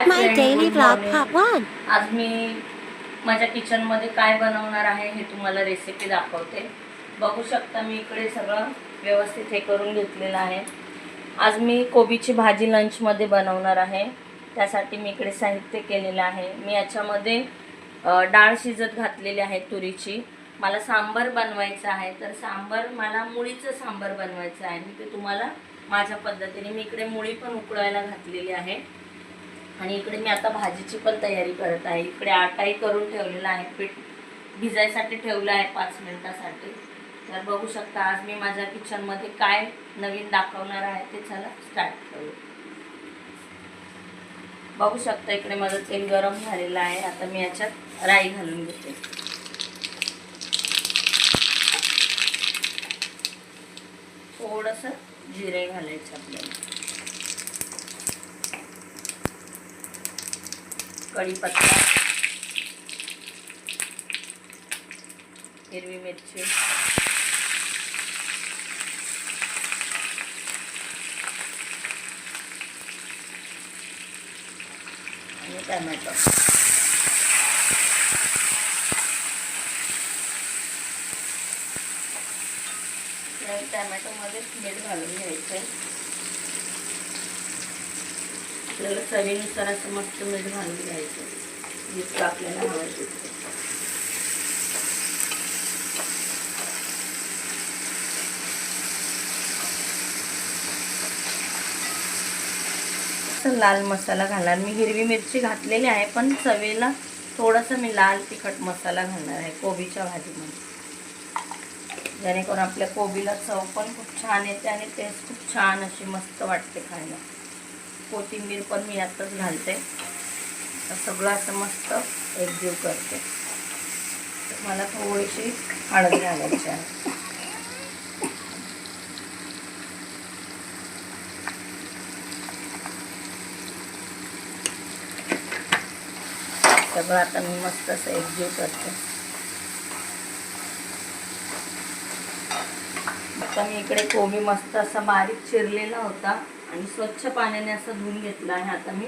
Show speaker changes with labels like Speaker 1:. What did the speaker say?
Speaker 1: My daily vlog part 1.
Speaker 2: आज मी माझ्या किचनमध्ये काय बनवणार आहे हे तुम्हाला रेसिपी दाखवते. बघू शकता मी इकडे सगळं व्यवस्थित हे करून घेतलेलं आहे. आज मी कोबीची भाजी लंचमध्ये बनवणार आहे. त्यासाठी मी इकडे साहित्य केलेलं आहे. मी याच्यामध्ये डाळ शिजत घातलेली आहे तुरीची. मला सांबार बनवायचं आहे, तर सांबार मला मुळीचं सांबार बनवायचं आहे. ते तुम्हाला माझ्या पद्धतीने मी इकडे मुळी पण उकळायला घातलेली आहे आणि इकडे मी आता भाजीची पण तयारी करत आहे. इकडे आटाही करून ठेवलेला आहे, पीठ भिजायसाठी ठेवलं आहे 5 मिनिटासाठी. तर बघू शकता आज मी माझ्या किचनमध्ये काय नवीन दाखवणार आहे ते. चला स्टार्ट करू. बघू शकता इकडे माझं तेल गरम झालेलं आहे. आता मी याच्यात राई घालून घेते. थोडंसं जिरे घालायचं आपल्याला, कढीपत्ता, हिरवी मिरची, आणि टोमॅटो. टोमॅटोमध्ये मीठ घालून घ्यायचं. आपल्याला चवीनुसार असं मस्त मीठ घालून घ्यायचं जितकं आपल्याला हवं तितकं. लाल मसाला घालणार. मी हिरवी मिरची घातलेली आहे, पण चवीला थोडंसं मी लाल तिखट मसाला घालणार आहे कोबीच्या भाजीमध्ये, जेणेकरून आपल्या कोबीला चव पण खूप छान येते आणि टेस्ट खूप छान अशी मस्त वाटते खायला. कोथिंबीर पण मी आताच घालते. सगळं असं मस्त एकजीव करते. मला थोडीशी हळद घालायची आहे. सगळं आता मी मस्त असं एकजीव करते. आता मी इकडे कोबी मस्त असा बारीक चिरलेला होता आणि स्वच्छ पाण्याने असं धुवून घेतला आहे. आता मी